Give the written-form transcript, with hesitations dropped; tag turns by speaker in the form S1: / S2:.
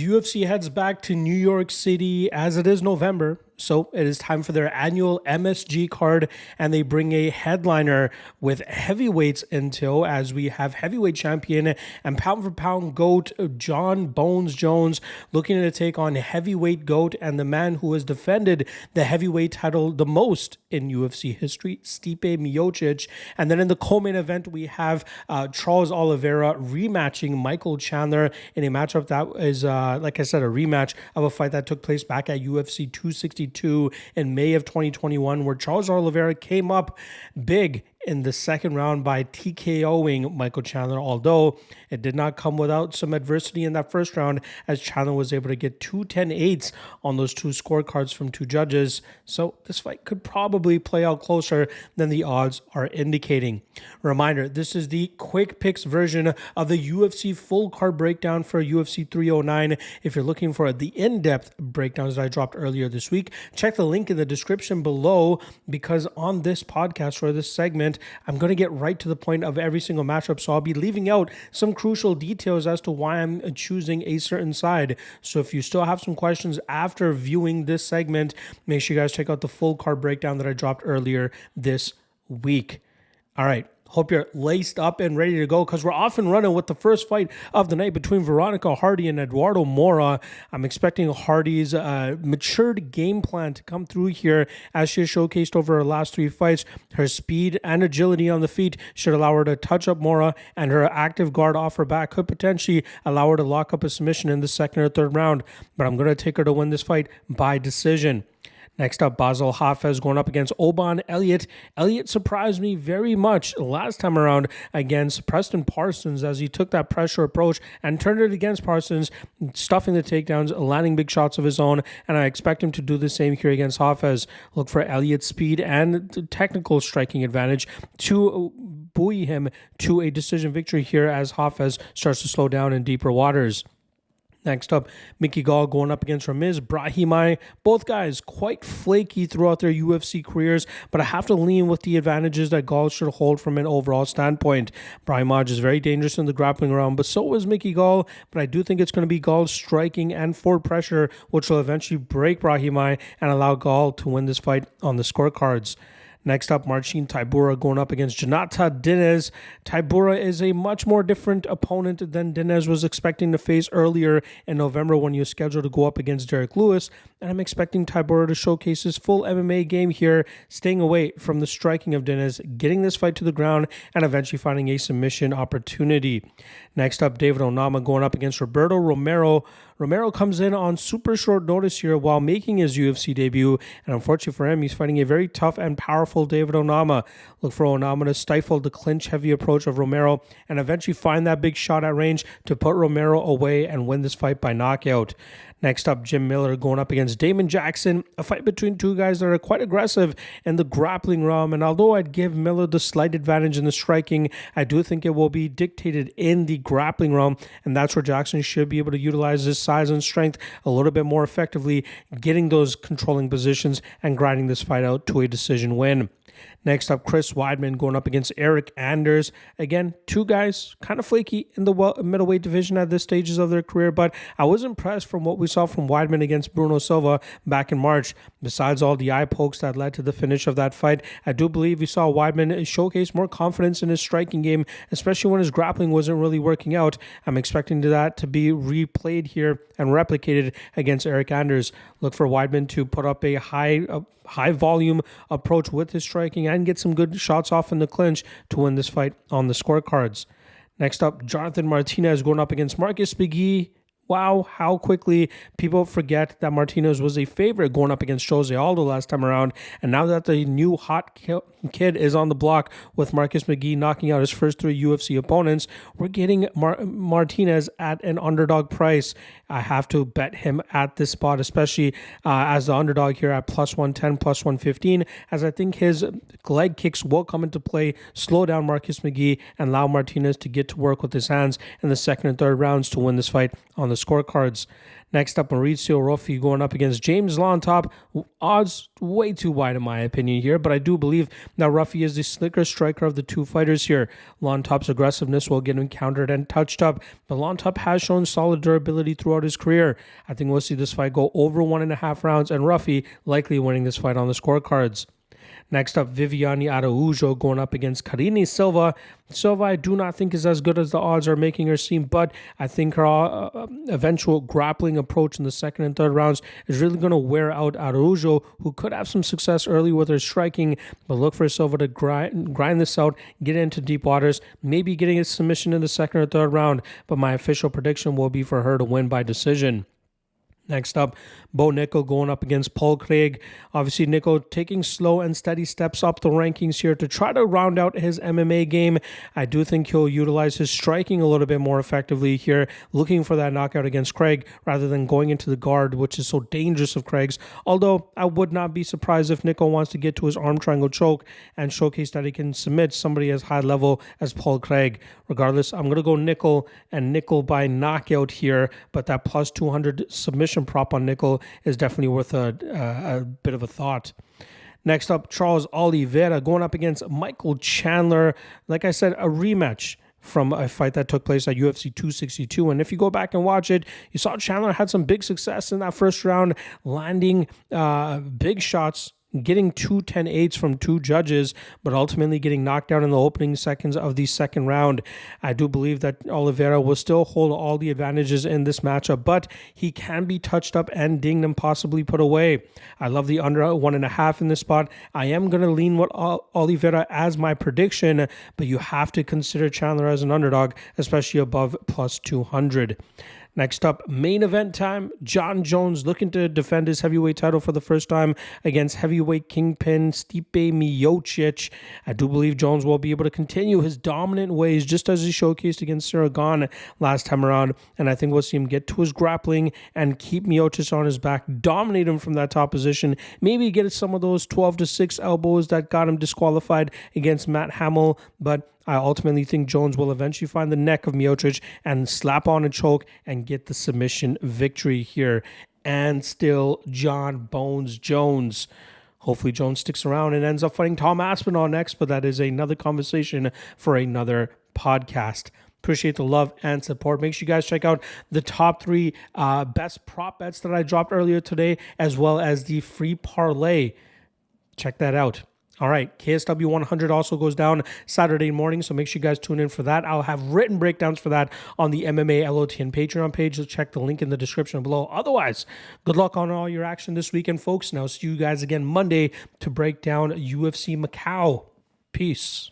S1: UFC heads back to New York City as it is November. So it is time for their annual MSG card, and they bring a headliner with heavyweights in tow as we have heavyweight champion and pound for pound GOAT John Bones Jones looking to take on heavyweight GOAT and the man who has defended the heavyweight title the most in UFC history, Stipe Miocic. And then in the co-main event, we have Charles Oliveira rematching Michael Chandler in a matchup that is, like I said, a rematch of a fight that took place back at UFC 262 in May of 2021, where Charles Oliveira came up big in the second round by TKOing Michael Chandler, although it did not come without some adversity in that first round, as Chandler was able to get 2 10-8s on those two scorecards from two judges. So this fight could probably play out closer than the odds are indicating. Reminder, this is the quick picks version of the UFC full card breakdown for UFC 309. If you're looking for the in-depth breakdowns that I dropped earlier this week, check the link in the description below, because on this podcast or this segment, I'm going to get right to the point of every single matchup, so I'll be leaving out some crucial details as to why I'm choosing a certain side. So if you still have some questions after viewing this segment, make sure you guys check out the full card breakdown that I dropped earlier this week. All right. Hope you're laced up and ready to go, because we're off and running with the first fight of the night between Veronica Hardy and Eduardo Moura. I'm expecting Hardy's matured game plan to come through here, as she has showcased over her last three fights. Her speed and agility on the feet should allow her to touch up Moura, and her active guard off her back could potentially allow her to lock up a submission in the second or third round. But I'm going to take her to win this fight by decision. Next up, Basel Hafez going up against Oban Elliott. Elliott surprised me very much last time around against Preston Parsons, as he took that pressure approach and turned it against Parsons, stuffing the takedowns, landing big shots of his own, and I expect him to do the same here against Hafez. Look for Elliott's speed and technical striking advantage to buoy him to a decision victory here as Hafez starts to slow down in deeper waters. Next up, Gall going up against Brahimaj. Both guys quite flaky throughout their UFC careers, but I have to lean with the advantages that Gall should hold from an overall standpoint. Brahimaj is very dangerous in the grappling round, but so is Gall. But I do think it's going to be Gall's striking and forward pressure, which will eventually break Brahimaj and allow Gall to win this fight on the scorecards. Next up, Marcin Tybura going up against Jonata Diniz. Tybura is a much more different opponent than Diniz was expecting to face earlier in November when he was scheduled to go up against Derek Lewis. And I'm expecting Tybura to showcase his full MMA game here, staying away from the striking of Diniz, getting this fight to the ground, and eventually finding a submission opportunity. Next up, David Onama going up against Roberto Romero. Romero comes in on super short notice here while making his UFC debut, and unfortunately for him, he's fighting a very tough and powerful David Onama. Look for Onama to stifle the clinch-heavy approach of Romero and eventually find that big shot at range to put Romero away and win this fight by knockout. Next up, Jim Miller going up against Damon Jackson, a fight between two guys that are quite aggressive in the grappling realm. And although I'd give Miller the slight advantage in the striking, I do think it will be dictated in the grappling realm. And that's where Jackson should be able to utilize his size and strength a little bit more effectively, getting those controlling positions and grinding this fight out to a decision win. Next up, Chris Weidman going up against Eric Anders. Again, two guys kind of flaky in the middleweight division at this stages of their career, but I was impressed from what we saw from Weidman against Bruno Silva back in March. Besides all the eye pokes that led to the finish of that fight, I do believe we saw Weidman showcase more confidence in his striking game, especially when his grappling wasn't really working out. I'm expecting that to be replayed here and replicated against Eric Anders. Look for Weidman to put up a high volume approach with his striking and get some good shots off in the clinch to win this fight on the scorecards. Next up, Jonathan Martinez going up against Marcus McGhee. Wow, how quickly people forget that Martinez was a favorite going up against Jose Aldo last time around. And now that the new hot kid is on the block with Marcus McGhee knocking out his first three UFC opponents, we're getting Martinez at an underdog price. I have to bet him at this spot, especially as the underdog here at plus 110, plus 115, as I think his leg kicks will come into play, slow down Marcus McGhee, and allow Martinez to get to work with his hands in the second and third rounds to win this fight on the the scorecards. Next up, Mauricio Ruffy going up against James Llontop. Odds way too wide in my opinion here, but I do believe that Ruffy is the slicker striker of the two fighters here. Llontop's aggressiveness will get him countered and touched up, but Llontop has shown solid durability throughout his career. I think we'll see this fight go over 1.5 rounds, and Ruffy likely winning this fight on the scorecards. Next up, Viviane Araujo going up against Karine Silva. Silva, I do not think is as good as the odds are making her seem, but I think her eventual grappling approach in the second and third rounds is really going to wear out Araujo, who could have some success early with her striking, but look for Silva to grind this out, get into deep waters, maybe getting a submission in the second or third round, but my official prediction will be for her to win by decision. Next up, Bo Nickal going up against Paul Craig. Obviously, Nickal taking slow and steady steps up the rankings here to try to round out his MMA game. I do think he'll utilize his striking a little bit more effectively here, looking for that knockout against Craig rather than going into the guard, which is so dangerous of Craig's. Although, I would not be surprised if Nickal wants to get to his arm triangle choke and showcase that he can submit somebody as high level as Paul Craig. Regardless, I'm going to go Nickal and Nickal by knockout here, but that plus 200 submission prop on Nickal is definitely worth a bit of a thought. Next up, Charles Oliveira going up against Michael Chandler. Like I said, a rematch from a fight that took place at UFC 262. And if you go back and watch it, you saw Chandler had some big success in that first round, landing big shots, getting 2 10-8s from 2 judges, but ultimately getting knocked down in the opening seconds of the second round. I do believe that Oliveira will still hold all the advantages in this matchup, but he can be touched up and dinged and possibly put away. I love the under 1.5 in this spot. I am going to lean with Oliveira as my prediction, but you have to consider Chandler as an underdog, especially above plus 200. Next up, main event time. Jon Jones looking to defend his heavyweight title for the first time against heavyweight kingpin Stipe Miocic. I do believe Jones will be able to continue his dominant ways just as he showcased against Saragon last time around. And I think we'll see him get to his grappling and keep Miocic on his back, dominate him from that top position, maybe get some of those 12-6 elbows that got him disqualified against Matt Hamill. But I ultimately think Jones will eventually find the neck of Miocic and slap on a choke and get the submission victory here. And still, John Bones Jones. Hopefully Jones sticks around and ends up fighting Tom Aspinall next, but that is another conversation for another podcast. Appreciate the love and support. Make sure you guys check out the top 3 best prop bets that I dropped earlier today, as well as the free parlay. Check that out. All right, KSW 100 also goes down Saturday morning, so make sure you guys tune in for that. I'll have written breakdowns for that on the MMA LOT and Patreon page. So check the link in the description below. Otherwise, good luck on all your action this weekend, folks. And I'll see you guys again Monday to break down UFC Macau. Peace.